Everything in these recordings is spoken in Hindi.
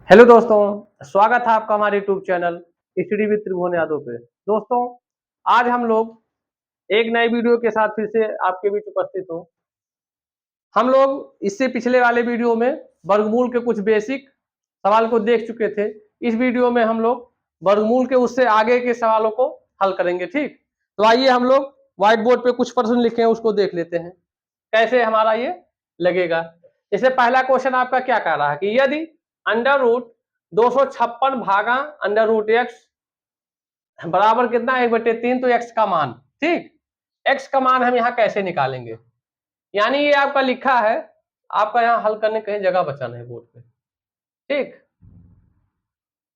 हेलो दोस्तों, स्वागत है आपका हमारे यूट्यूब चैनल स्टडी विद त्रिभुवन यादव पे। दोस्तों, आज हम लोग एक नए वीडियो के साथ फिर से आपके बीच उपस्थित हूँ। हम लोग इससे पिछले वाले वीडियो में वर्गमूल के कुछ बेसिक सवाल को देख चुके थे। इस वीडियो में हम लोग वर्गमूल के उससे आगे के सवालों को हल करेंगे। ठीक, तो आइए हम लोग व्हाइट बोर्ड पे कुछ प्रश्न लिखे हैं उसको देख लेते हैं कैसे हमारा ये लगेगा। जैसे पहला क्वेश्चन आपका क्या कह रहा है कि यदि अंडर रूट 256 भागा अंडर रूट एक्स बराबर कितना 1/3, तो एक्स का मान। ठीक, एक्स का मान हम यहाँ कैसे निकालेंगे, यानी ये आपका लिखा है, आपका यहाँ हल करने कहीं जगह बचाना है बोर्ड पे। ठीक,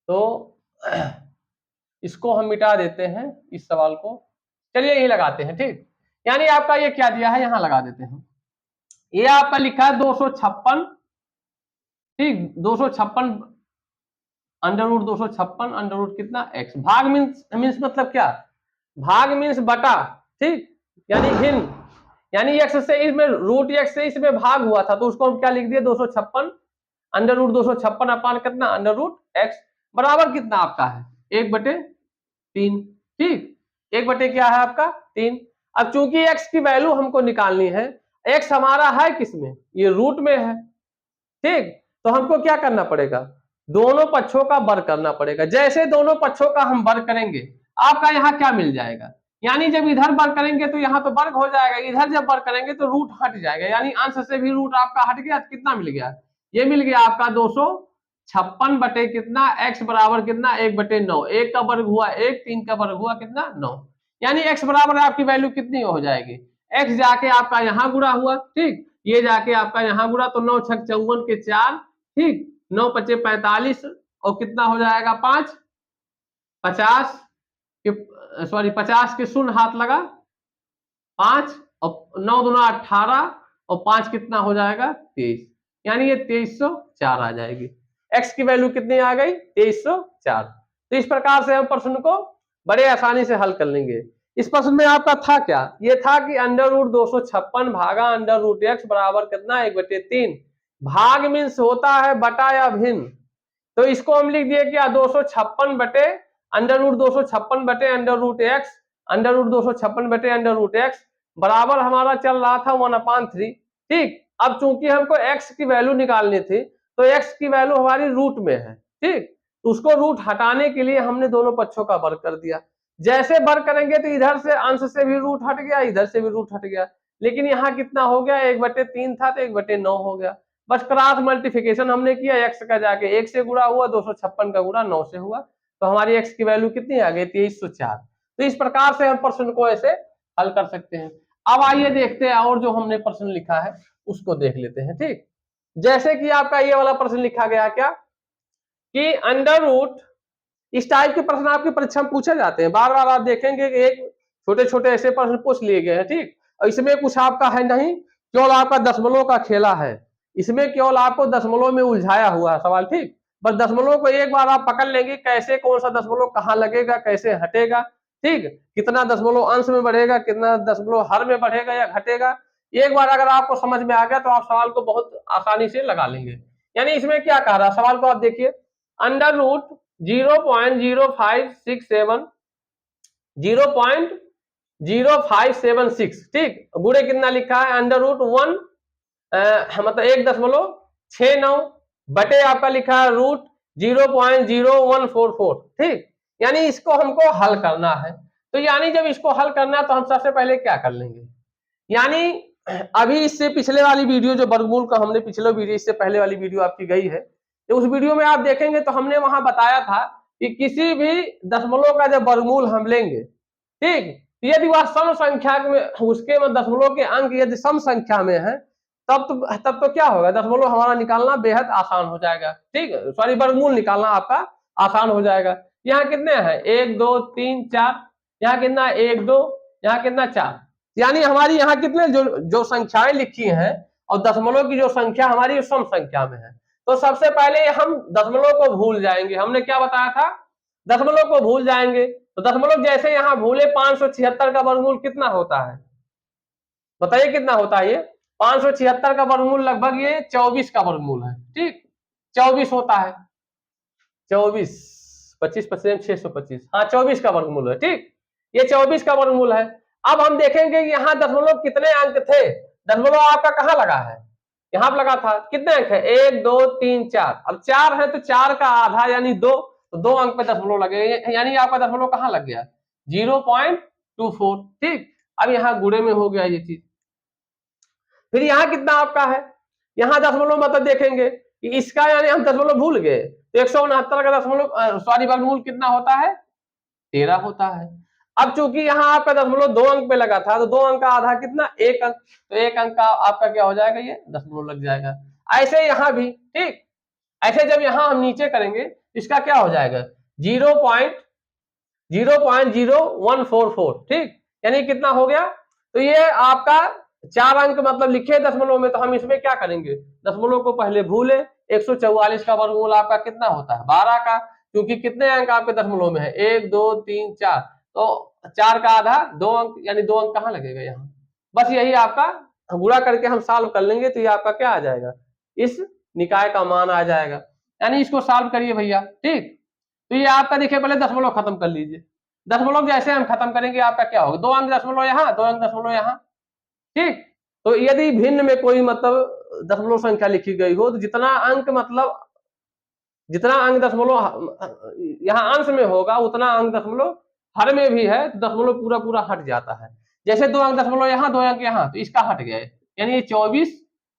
तो इसको हम मिटा देते हैं, इस सवाल को चलिए यही लगाते हैं। ठीक, यानी आपका ये क्या दिया है यहाँ लगा देते हैं। ये आपका लिखा है 256। ठीक, 256 अंडर रूट 256 अंडर रूट कितना एक्स। भाग मीन्स मतलब क्या, भाग मीन्स बटा। ठीक, यानी भिन्न, यानी एक्स से इसमें रूट एक्स से इसमें भाग हुआ था तो उसको हम क्या लिख दिए 256 अंडर रूट 256 अपान कितना अंडर रूट एक्स बराबर कितना आपका है 1/3। ठीक, 1 बटे क्या है आपका 3। अब चूंकि एक्स की वैल्यू हमको निकालनी है, एक्स हमारा है किसमें, ये रूट में है। ठीक, तो हमको क्या करना पड़ेगा, दोनों पक्षों का वर्ग करना पड़ेगा। जैसे दोनों पक्षों का हम वर्ग करेंगे आपका यहाँ क्या मिल जाएगा, यानी जब इधर वर्ग करेंगे तो यहाँ तो वर्ग हो जाएगा, इधर जब वर्ग करेंगे तो रूट हट जाएगा, यानी अंश से भी रूट आपका हट गया। कितना मिल गया, ये मिल गया आपका 256 बटे कितना एक्स बराबर कितना 1/9। एक का वर्ग हुआ 1, 3 का वर्ग हुआ कितना 9, यानी एक्स बराबर आपकी वैल्यू कितनी हो जाएगी, एक्स जाके आपका यहाँ गुणा हुआ। ठीक, ये जाके आपका यहाँ गुणा तो 9 छक 54 के 4। ठीक, 9 पचे 45 और कितना हो जाएगा 5, 50 के सॉरी 50 के शून्य हाथ लगा 5 और 9 दूना 18 और 5 कितना हो जाएगा 23, यानी ये 2304 आ जाएगी। एक्स की वैल्यू कितनी आ गई 2304। तो इस प्रकार से हम प्रश्न को बड़े आसानी से हल कर लेंगे। इस प्रश्न में आपका था क्या, ये था कि अंडर रूट 256 भागा अंडर रूट एक्स बराबर कितना 1/3। भाग मीन्स होता है बटा या भिन्न, तो इसको हम लिख दिए क्या 256 बटे अंडर रूट 256 बटे under root x, under root 256 बटे अंडर रूट एक्स बराबर हमारा चल रहा था 1/3। ठीक, अब चूंकि हमको एक्स की वैल्यू निकालनी थी तो एक्स की वैल्यू हमारी रूट में है। ठीक, तो उसको रूट हटाने के लिए हमने दोनों पक्षों का वर्ग कर दिया। जैसे वर्ग करेंगे तो इधर से अंश से भी रूट हट गया, इधर से भी रूट हट गया, लेकिन यहाँ कितना हो गया 1/3 था तो 1/9 हो गया। बस क्रॉस मल्टीप्लिकेशन हमने किया, एक्स का जाके 1 से गुणा हुआ, 256 का गुणा 9 से हुआ, तो हमारी एक्स की वैल्यू कितनी आ गई 2304। तो इस प्रकार से हम प्रश्न को ऐसे हल कर सकते हैं। अब आइए देखते हैं और जो हमने प्रश्न लिखा है उसको देख लेते हैं। ठीक, जैसे कि आपका ये वाला प्रश्न लिखा गया क्या कि अंडर रूट, इस टाइप के प्रश्न आपकी परीक्षा में पूछे जाते हैं, बार बार आप देखेंगे कि एक छोटे छोटे ऐसे प्रश्न पूछ लिए गए हैं। ठीक, और इसमें कुछ आपका है नहीं, केवल आपका दशमलव का खेला है, इसमें केवल आपको दशमलव में उलझाया हुआ है सवाल। ठीक, बस दशमलव को एक बार आप पकड़ लेंगे, कैसे कौन सा दशमलव कहाँ लगेगा, कैसे हटेगा। ठीक, कितना दशमलव अंश में बढ़ेगा, कितना दशमलव हर में बढ़ेगा या घटेगा, एक बार अगर आपको समझ में आ गया तो आप सवाल को बहुत आसानी से लगा लेंगे। यानी इसमें क्या कह रहा है सवाल को आप देखिए, अंडर रूट 0.0567 0.0576। ठीक, गुणे कितना लिखा है अंडर रूट 1 मतलब 1.69 बटे आपका लिखा है रूट 0.0144। ठीक, यानी इसको हमको हल करना है। तो यानी जब इसको हल करना है तो हम सबसे पहले क्या कर लेंगे, यानी अभी इससे पिछले वाली वीडियो जो वर्गमूल का हमने पिछले वीडियो, इससे पहले वाली वीडियो आपकी गई है, तो उस वीडियो में आप देखेंगे तो हमने वहां बताया था कि किसी भी दशमलव का जब वर्गमूल हम लेंगे, ठीक, यदि वह सम संख्या में उसके दशमलव के अंक यदि सम संख्या में है तब तो क्या होगा, दशमलव हमारा निकालना बेहद आसान हो जाएगा। ठीक, सॉरी वर्गमूल निकालना आपका आसान हो जाएगा। यहाँ कितने हैं 1 2 3 4, यहाँ कितना 1 2, यहाँ कितना 4, यानी हमारी यहाँ कितने जो संख्याएं लिखी हैं और दशमलव की जो संख्या हमारी सम संख्या में है, तो सबसे पहले हम दशमलव को भूल जाएंगे। हमने क्या बताया था, दशमलव को भूल जाएंगे, तो दशमलव जैसे यहाँ भूले 576 का वर्गमूल कितना होता है, बताइए कितना होता है ये 576 का वर्गमूल लगभग ये 24 का वर्गमूल है। ठीक, 24 होता है। 24, 25 625, हाँ 24 का वर्गमूल है। ठीक, ये 24 का वर्गमूल है। अब हम देखेंगे कि यहाँ दशमलव कितने अंक थे। दशमलव आपका कहाँ लगा है, यहाँ पर लगा था। कितने अंक है, 1 2 3 4। अब 4 है तो 4 का आधा यानी 2, तो 2 अंक पे दशमलव लगे, यानी आपका दशमलव कहाँ लग गया, 0.24। ठीक, अब यहाँ गुणे में हो गया ये चीज। फिर यहाँ कितना आपका है, यहाँ दशमलव मतलब देखेंगे कि इसका यानी हम दशमलव भूल गए, तो 169 का दशमलव सॉरी वर्गमूल कितना होता है, 13 होता है। अब चूंकि यहाँ आपका दशमलव 2 अंक पे लगा था, तो 2 अंक का आधा कितना, 1 अंक, तो 1 अंक का आपका क्या हो जाएगा, ये दशमलव लग जाएगा। ऐसे यहाँ भी, ठीक, ऐसे जब यहाँ हम नीचे करेंगे, इसका क्या हो जाएगा, 0.0144। ठीक, यानी कितना हो गया, तो ये आपका 4 अंक मतलब लिखे दशमलव में, तो हम इसमें क्या करेंगे, दशमलव को पहले भूले। 144 का वर्गमूल आपका कितना होता है, 12 का, क्योंकि कितने अंक आपके दशमलव में है, 1 2 3 4, तो 4 का आधा 2 अंक, यानी 2 अंक कहाँ लगेगा, यहाँ। बस यही आपका गुणा करके हम सॉल्व कर लेंगे, तो ये आपका क्या आ जाएगा, इस निकाय का मान आ जाएगा। यानी इसको सॉल्व करिए भैया। ठीक, तो ये आपका देखिए, पहले दशमलव खत्म कर लीजिए। दशमलव जैसे हम खत्म करेंगे, आपका क्या होगा, 2 अंक दशमलव यहाँ, 2 अंक दशमलव यहाँ। ठीक, तो यदि भिन्न में कोई मतलब दशमलव संख्या लिखी गई हो, तो जितना अंक मतलब जितना अंक दशमलव यहाँ अंश में होगा, उतना अंक दशमलव हर में भी है, तो दशमलव पूरा पूरा हट जाता है। जैसे 2 अंक दशमलव यहाँ, 2 अंक यहाँ, तो इसका हट गया, यानी ये 24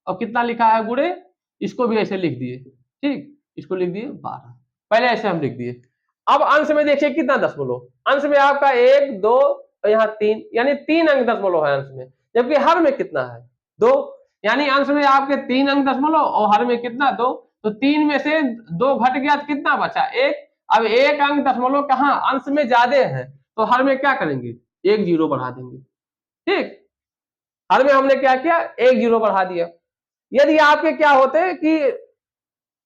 और कितना लिखा है गुणे, इसको भी ऐसे लिख दिए। ठीक, इसको लिख दिए 12, पहले ऐसे हम लिख दिए। अब अंश में देखिए कितना दशमलव, अंश में आपका 1 2 और यहाँ 3, यानी 3 अंक दशमलव है अंश में, जबकि हर में कितना है, 2, यानी अंश में आपके 3 अंक दशमलव और हर में कितना, 2, तो 3 में से 2 घट गया तो कितना बचा, 1। अब 1 अंक दशमलव कहाँ अंश में ज्यादा है, तो हर में क्या करेंगे, 1 0 बढ़ा देंगे। ठीक, हर में हमने क्या किया, 1 0 बढ़ा दिया। यदि आपके क्या होते कि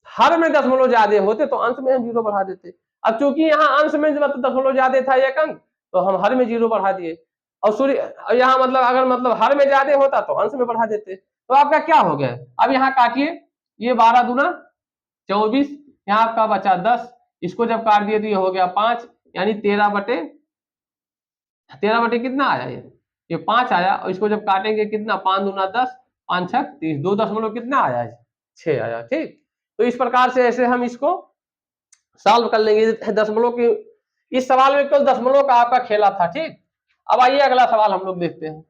हर में दशमलव ज्यादा होते, तो अंश में हम 0 बढ़ा देते। अब चूंकि यहाँ अंश में मतलब दशमलव ज्यादा था 1 अंक, तो हम हर में 0 बढ़ा दिए। और सूर्य यहाँ मतलब अगर मतलब हर में ज्यादा होता तो अंश में बढ़ा देते, तो आपका क्या हो गया। अब यहाँ काटिए, ये 12 दूना 24, यहाँ आपका बचा 10, इसको जब काट दिए तो ये हो गया 5, यानी 13 बटे कितना आया, ये 5 आया। और इसको जब काटेंगे कितना, 5 दूना 10, 5 6 30, 2 दशमलव कितना आया, 6 आया। ठीक, तो इस प्रकार से ऐसे हम इसको सॉल्व कर लेंगे दशमलव की। इस सवाल में केवल दशमलव का आपका खेला था। ठीक, अब आइए अगला सवाल हम लोग देखते हैं।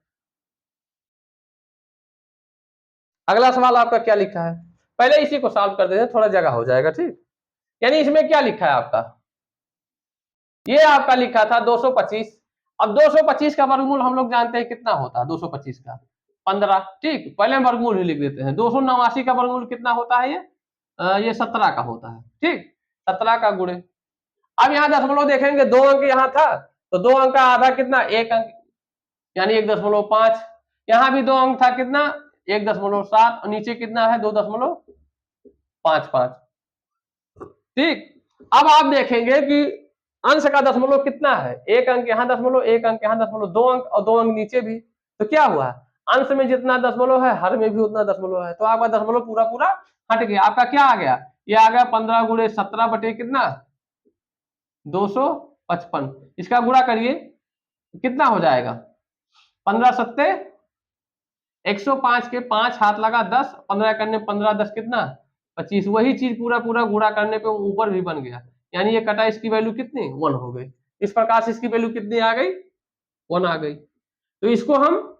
अगला सवाल आपका क्या लिखा है, पहले इसी को सॉल्व कर देते हैं, थोड़ा जगह हो जाएगा। ठीक, यानी इसमें क्या लिखा है आपका, ये आपका लिखा था 225। अब 225 का वर्गमूल हम लोग जानते हैं कितना होता है, 225 का 15। ठीक, पहले हम वर्गमूल ही लिख देते हैं। 289 का वर्गमूल कितना होता है, ये 17 का होता है। ठीक, 17 का गुणे। अब यहाँ दशमलव देखेंगे, 2 अंक यहाँ था, तो 2 अंक का आधा कितना, 1 अंक, यानी 1.5। यहाँ भी 2 अंक था, कितना, 1.7, और नीचे कितना है, 2.55। ठीक, अब आप देखेंगे कि अंश का दशमलव कितना है, 1 अंक यहाँ दशमलव, 1 अंक यहाँ दशमलव, 2 अंक और 2 अंक नीचे भी, तो क्या हुआ, अंश में जितना दशमलव है हर में भी उतना दशमलव है, तो आपका दशमलव पूरा पूरा हट गया। आपका क्या आ गया, ये आ गया 15 गुणे 17 बटे कितना, 255। इसका गुणा करिए, कितना हो जाएगा, 15 सत्ते 105 के 5 हाथ लगा 10, 15 करने 15 10 कितना 25। वही चीज पूरा पूरा गुणा करने पे ऊपर भी बन गया, यानी ये कटा, इसकी वैल्यू कितनी 1 हो गई। इस प्रकार से इसकी वैल्यू कितनी आ गई, 1 आ गई। तो इसको हम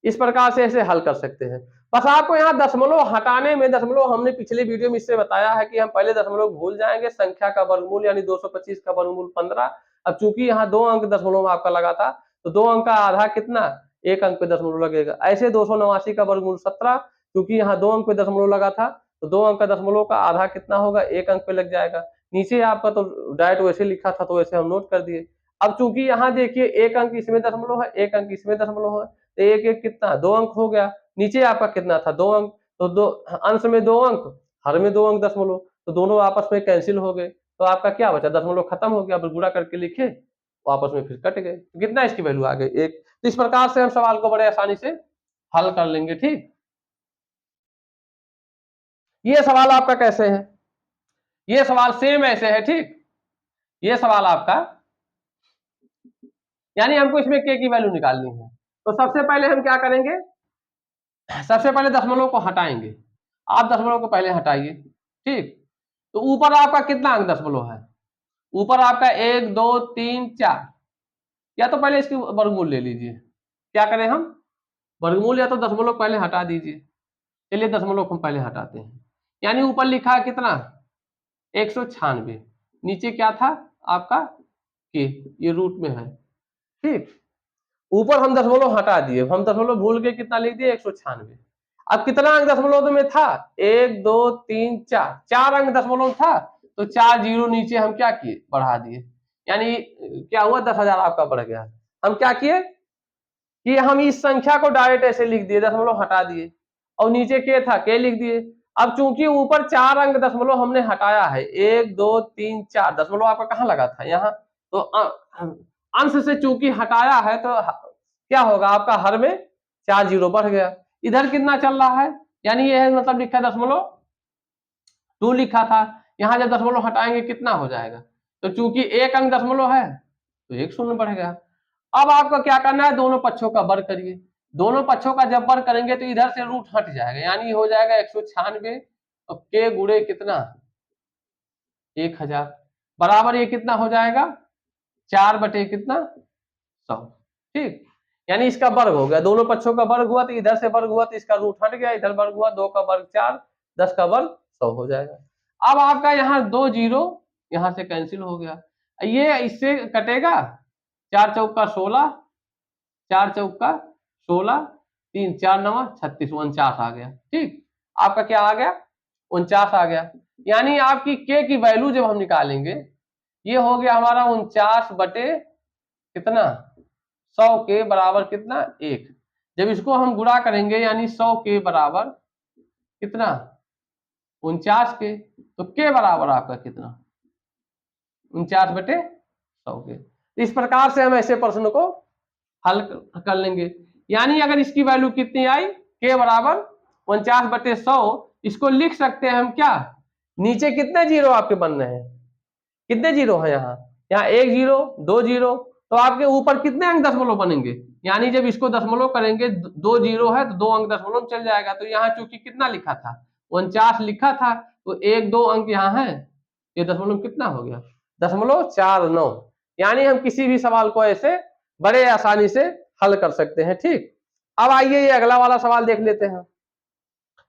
इस प्रकार से ऐसे हल कर सकते हैं। बस आपको यहाँ दशमलव हटाने में, दशमलव हमने पिछले वीडियो में इससे बताया है कि हम पहले दशमलव भूल जाएंगे, संख्या का वर्गमूल यानी 225 का वर्गमूल 15। अब चूंकि यहाँ 2 अंक दशमलव आपका लगा था, तो 2 अंक का आधा कितना, 1 अंक पे दशमलव लगेगा। ऐसे 289 का वर्गमूल 17, क्योंकि यहाँ 2 अंक पे दशमलव लगा था, तो 2 अंक का दशमलव का आधा कितना होगा, 1 अंक पे लग जाएगा। नीचे आपका तो डायरेक्ट वैसे लिखा था, तो वैसे हम नोट कर दिए। अब चूंकि यहाँ देखिए 1 अंक इसमें दशमलव है, 1 अंक इसमें दशमलव है, तो 1 1 कितना, 2 अंक हो गया। नीचे आपका कितना था, 2 अंक, तो 2 अंश में 2 अंक, हर में 2 अंक दशमलव, तो दोनों आपस में कैंसिल हो गए। तो आपका क्या बचा, दशमलव खत्म हो गया। अब गुणा करके लिखे, आपस में फिर कट गए, तो कितना इसकी वैल्यू आ गई, 1। तो इस प्रकार से हम सवाल को बड़े आसानी से हल कर लेंगे। ठीक, ये सवाल आपका कैसे है, ये सवाल सेम ऐसे है, ठीक। ये सवाल आपका, यानी हमको इसमें के की वैल्यू निकालनी है। तो सबसे पहले हम क्या करेंगे, सबसे पहले दशमलव को हटाएंगे। आप दशमलव को पहले हटाइए, ठीक। तो ऊपर आपका कितना अंक दशमलव है, ऊपर आपका 1 2 3 4, या तो पहले इसकी वर्गमूल ले लीजिए। क्या करें हम, वर्गमूल या तो दशमलव पहले हटा दीजिए। चलिए दशमलव हम पहले हटाते हैं। यानी ऊपर लिखा है कितना 196, नीचे क्या था आपका के, ये रूट में है, ठीक। ऊपर हम दशमलव हटा दिए, हम दशमलव भूल के कितना लिख दिए 196। अब कितना अंक दशमलव में था 1 2 3 4, 4 अंक दशमलव था, तो 4 जीरो नीचे हम क्या किए बढ़ा दिए, यानी क्या हुआ 10,000 आपका बढ़ गया। हम क्या किए कि हम इस संख्या को डायरेक्ट ऐसे लिख दिए, दशमलव हटा दिए और नीचे के था के लिख दिए। अब चूंकि ऊपर 4 अंक दशमलव हमने हटाया है, 1 2 3 4, दशमलव आपका कहाँ लगा था यहाँ, तो अंश से चूंकि हटाया है तो क्या होगा आपका हर में 4 जीरो बढ़ गया। इधर कितना चल रहा है, यानी यह मतलब लिखा दशमलव 2 लिखा था, यहाँ जब दशमलव हटाएंगे कितना हो जाएगा, तो चूंकि एक अंक दशमलव है तो एक शून्य बढ़ गया। अब आपको क्या करना है, दोनों पक्षों का वर्ग करिए। दोनों पक्षों का जब वर्ग करेंगे तो इधर से रूट हट जाएगा, यानी हो जाएगा 196 और के गुणे कितना 1000 बराबर ये कितना हो जाएगा 4 बटे कितना 100, ठीक। यानी इसका वर्ग हो गया, दोनों पक्षों का वर्ग हुआ तो इधर से वर्ग हुआ तो इसका रूट हट गया, इधर वर्ग हुआ 2 का वर्ग 4, 10 का वर्ग 100 हो जाएगा। अब आपका यहाँ 2 जीरो यहाँ से कैंसिल हो गया, ये इससे कटेगा 4 चौका 16, 4 चौका 16, 3 4 9 36, 49 आ गया, ठीक। आपका क्या आ गया 49 आ गया। यानी आपकी के की वैल्यू जब हम निकालेंगे, ये हो गया हमारा 49 बटे कितना 100 के बराबर कितना 1। जब इसको हम गुणा करेंगे यानी 100 के बराबर कितना 49 के, तो के बराबर आपका कितना 49 बटे 100 के। इस प्रकार से हम ऐसे प्रश्न को हल कर लेंगे। यानी अगर इसकी वैल्यू कितनी आई के बराबर 49 बटे 100, इसको लिख सकते हैं हम क्या, नीचे कितने जीरो आपके बन रहे हैं, कितने जीरो है यहाँ 1 जीरो 2 जीरो, तो आपके ऊपर कितने अंक दशमलव बनेंगे, यानी जब इसको दशमलव करेंगे 2 जीरो है तो 2 अंक दशमलव चल जाएगा। तो यहाँ चूंकि कितना लिखा था 49 लिखा था, तो 1 2 अंक यहाँ है, ये दशमलव कितना हो गया 0.49। यानी हम किसी भी सवाल को ऐसे बड़े आसानी से हल कर सकते हैं, ठीक। अब आइए ये अगला वाला सवाल देख लेते हैं,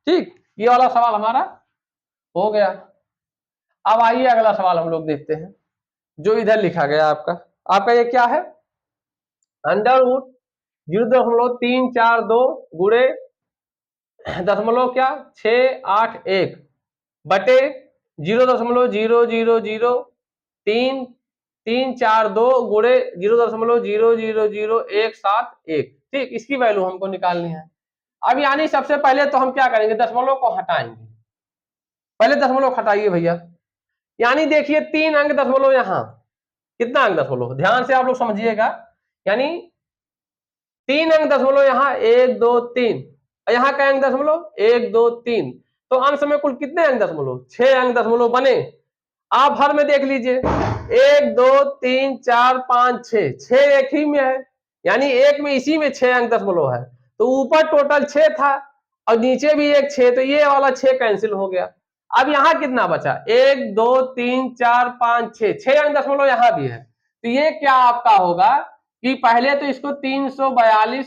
ठीक। ये वाला सवाल हमारा हो गया। अब आइए अगला सवाल हम लोग देखते हैं, जो इधर लिखा गया आपका ये क्या है, अंडर रूट 0.342 गुणे दशमलव क्या 681 बटे 0.0003342 गुणे 0.0000171, ठीक। इसकी वैल्यू हमको निकालनी है। अब यानी सबसे पहले तो हम क्या करेंगे, दशमलव को हटाएंगे, पहले दशमलव हटाइए भैया। यानी देखिए 3 अंक दशमलव, यहाँ कितना अंक दशमलव ध्यान से आप लोग समझिएगा, यानी 3 अंक दशमलव यहाँ 1 2 3, यहाँ का अंक दशमलव 1 2 3, तो अंश में कुल कितने अंक दशमलव 6 अंक दशमलव बने। आप हर में देख लीजिए 1 2 3 4 5 6, 6 एक ही में है, यानी एक में इसी में 6 अंक दशमलव है, तो ऊपर टोटल 6 था और नीचे भी एक 6, तो ये वाला 6 कैंसिल हो गया। अब यहाँ कितना बचा 1 2 3 4 5 6, 6 अंक दशमलव यहाँ भी है, तो ये क्या आपका होगा कि पहले तो इसको 342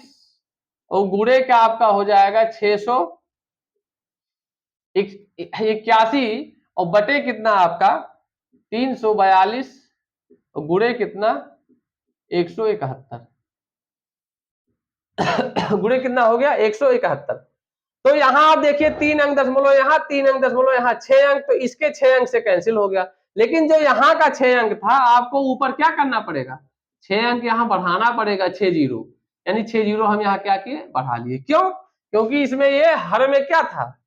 और गुणे का आपका हो जाएगा 681 और बटे कितना आपका 342 और गुणे कितना 171, गुणे कितना हो गया 171। तो यहाँ आप देखिए 3 अंक दशमलव यहाँ, 3 अंक दशमलव यहाँ, 6 अंक, तो इसके 6 अंक से कैंसिल हो गया। लेकिन जो यहाँ का 6 अंक था आपको ऊपर क्या करना पड़ेगा, 6 अंक यहाँ बढ़ाना पड़ेगा, 6 जीरो, यानी 6 जीरो हम यहाँ क्या किए बढ़ा लिए। क्यों, क्योंकि इसमें ये हर में क्या था,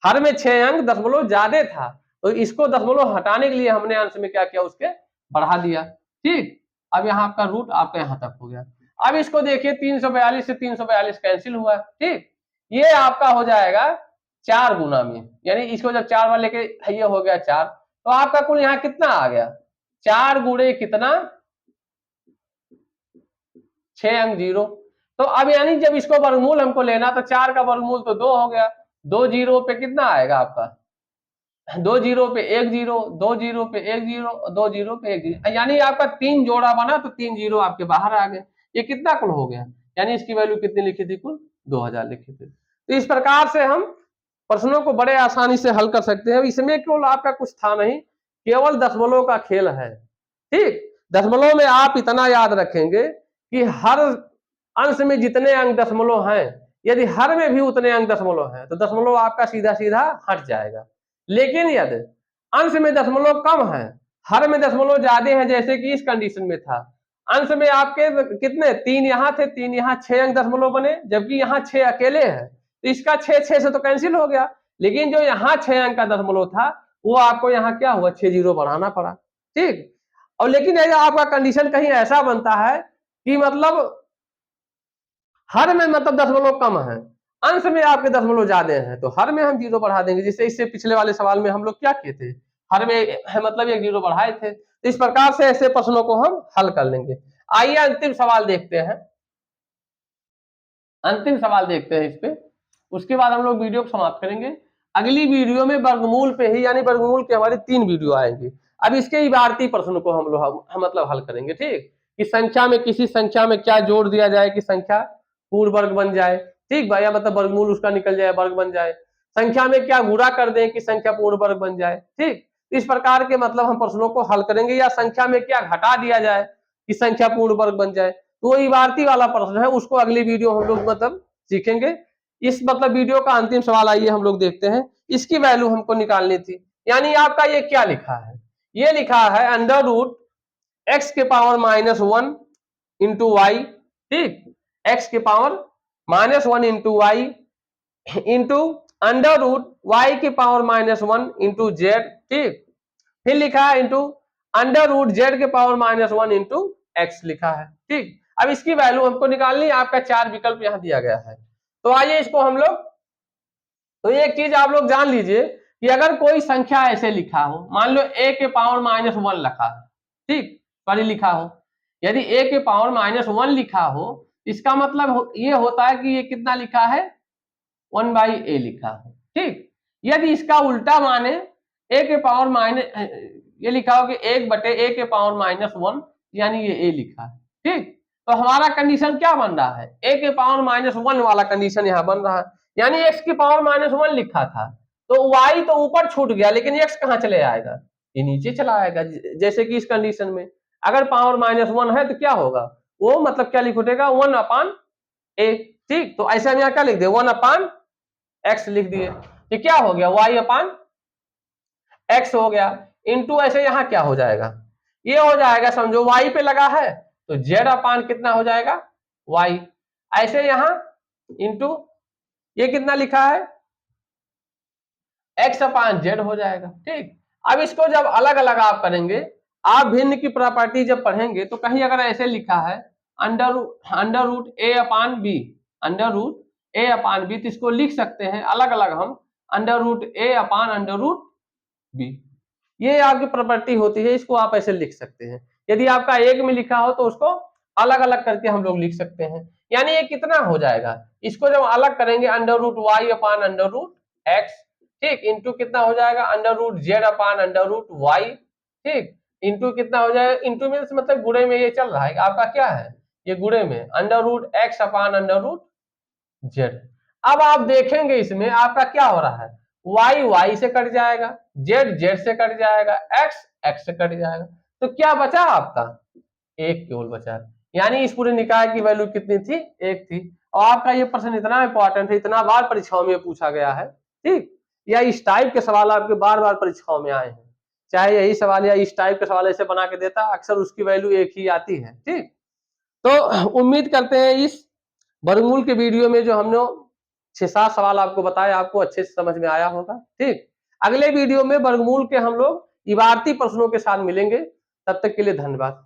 हर में 6 अंक दशमलव ज्यादा था, तो इसको दशमलव हटाने के लिए हमने अंश में क्या किया उसके बढ़ा दिया, ठीक। अब यहाँ आपका रूट आपका यहाँ तक हो गया। अब इसको देखिए 342 से 342 कैंसिल हुआ, ठीक। ये आपका हो जाएगा 4 गुना में, यानी इसको जब 4 बार लेके ये हो गया 4, तो आपका कुल यहाँ कितना आ गया, 4 गुणे कितना, 6 अंक 0। तो अब यानी जब इसको वर्गमूल हमको लेना तो 4 का वर्गमूल तो 2 हो गया, 2 जीरो पे कितना आएगा आपका, 2 जीरो पे 1 जीरो, 2 जीरो पे 1 जीरो, 2 जीरो पे 1 जीरो, यानी आपका 3 जोड़ा बना तो 3 जीरो आपके बाहर आ गए। ये कितना कुल हो गया, यानी इसकी वैल्यू कितनी लिखी थी, कुल 2000 लिखी थी। तो इस प्रकार से हम प्रश्नों को बड़े आसानी से हल कर सकते हैं। इसमें केवल आपका कुछ था नहीं, केवल दशमलव का खेल है। ठीक, दशमलव में आप इतना याद रखेंगे कि हर अंश में जितने अंक दशमलव हैं, यदि हर में भी उतने अंक दशमलव हैं तो दशमलव आपका सीधा सीधा हट जाएगा। लेकिन यदि अंश में दशमलव कम है, हर में दशमलव ज्यादा है, जैसे कि इस कंडीशन में था, अंश में आपके कितने 3 यहाँ थे, 3 यहाँ, 6 अंक दशमलव बने, जबकि यहाँ 6 अकेले हैं, तो इसका 6 से तो कैंसिल हो गया। लेकिन जो यहाँ 6 अंक का दशमलव था वो आपको यहाँ क्या हुआ, 6 जीरो बढ़ाना पड़ा। ठीक, और लेकिन यदि आपका कंडीशन कहीं ऐसा बनता है कि मतलब हर में मतलब दशमलव कम है, अंश में आपके दशमलव ज्यादा हैं, तो हर में हम जीरो बढ़ा देंगे। जिससे इससे पिछले वाले सवाल में हम लोग क्या किए थे, हर में मतलब 1 जीरो बढ़ाए थे। तो इस प्रकार से ऐसे प्रश्नों को हम हल कर लेंगे। आइए अंतिम सवाल देखते हैं, अंतिम सवाल देखते हैं इस पे, उसके बाद हम लोग वीडियो को समाप्त करेंगे। अगली वीडियो में वर्गमूल पे ही, यानी वर्गमूल के हमारे 3 वीडियो आएंगे। अब इसके इबारती प्रश्न को हम लोग मतलब हल करेंगे। ठीक, कि संख्या में किसी संख्या में क्या जोड़ दिया जाए कि संख्या पूर्ण वर्ग बन जाए। ठीक भाई, मतलब वर्गमूल उसका निकल जाए, वर्ग बन जाए। संख्या में क्या गुणा कर दें कि संख्या पूर्ण वर्ग बन जाए। ठीक, इस प्रकार के मतलब हम प्रश्नों को हल करेंगे। या संख्या में क्या घटा दिया जाए कि संख्या पूर्ण वर्ग बन जाए। तो वो इबारती वाला प्रश्न है, उसको अगली वीडियो हम लोग मतलब सीखेंगे। इस मतलब वीडियो का अंतिम सवाल आइए हम लोग देखते हैं। इसकी वैल्यू हमको निकालनी थी, यानी आपका ये क्या लिखा है, ये लिखा है अंडर रूट एक्स के पावर -1 इंटू वाई। ठीक, एक्स के power -1 into y into under root y के पावर -1 इंटू जेड। ठीक, फिर लिखा है इंटू अंडर रूट जेड के पावर -1 इंटू एक्स लिखा है। ठीक, अब इसकी वैल्यू हमको निकालनी है। आपका 4 विकल्प यहाँ दिया गया है। तो आइए इसको हम लोग, तो एक चीज आप लोग जान लीजिए कि अगर कोई संख्या ऐसे लिखा हो, मान लो a के पावर -1 लिखा है, ठीक, पढ़ी लिखा हो, यदि a के पावर -1 लिखा हो, इसका मतलब ये होता है कि ये कितना लिखा है, 1/a लिखा है। ठीक, यदि इसका उल्टा माने a के पावर ये लिखा हो कि 1/a के पावर -1, यानी ये a लिखा है। ठीक, तो हमारा कंडीशन क्या बन रहा है, a के पावर -1 वाला कंडीशन यहाँ बन रहा है, यानी x के पावर -1 लिखा था, तो y तो ऊपर छूट गया, लेकिन x कहाँ चले आएगा, ये नीचे चला आएगा। जैसे कि इस कंडीशन में अगर पावर -1 है तो क्या होगा, वो मतलब क्या लिख उठेगा, 1/a। ठीक, तो ऐसे हम यहाँ क्या लिख दे, 1/x लिख दिए, ये क्या हो गया, y/x हो गया। इंटू ऐसे यहाँ क्या हो जाएगा, ये हो जाएगा, समझो y पे लगा है तो z/ कितना हो जाएगा, y। ऐसे यहाँ इंटू ये कितना लिखा है, x/z हो जाएगा। ठीक, अब इसको जब अलग अलग आप करेंगे, आप भिन्न की प्रॉपर्टी जब पढ़ेंगे तो कहीं अगर ऐसे लिखा है under root a/b, under root a/b, तो इसको लिख सकते हैं अलग अलग हम अंडर रूट a/b। ये आपकी प्रॉपर्टी होती है, इसको आप ऐसे लिख सकते हैं। यदि आपका एक में लिखा हो तो उसको अलग अलग करके हम लोग लिख सकते हैं। यानी ये कितना हो जाएगा, इसको जब अलग करेंगे अंडर रूट y/√x, ठीक, इंटू कितना हो जाएगा अंडर रूट z/√y। ठीक, इंटू कितना हो जाएगा, इंटू मीन्स मतलब गुणे में ये चल रहा है आपका, क्या है ये गुणे में, अंडर रूट x/√z। अब आप देखेंगे इसमें आपका क्या हो रहा है, y से कट जाएगा, z से कट जाएगा, x से कट जाएगा, तो क्या बचा आपका, एक केवल बचा। यानी इस पूरे निकाय की वैल्यू कितनी थी, एक थी। और आपका ये प्रश्न इतना इंपॉर्टेंट है, इतना बार परीक्षाओं में पूछा गया है। ठीक, या इस टाइप के सवाल आपके बार बार परीक्षाओं में आए हैं, चाहे यही सवाल या इस टाइप के सवाल ऐसे बना के देता, अक्सर उसकी वैल्यू एक ही आती है। ठीक, तो उम्मीद करते हैं इस वर्गमूल के वीडियो में जो हमने 6-7 सवाल आपको बताए, आपको अच्छे से समझ में आया होगा। ठीक, अगले वीडियो में वर्गमूल के हम लोग इबारती प्रश्नों के साथ मिलेंगे, तब तक के लिए धन्यवाद।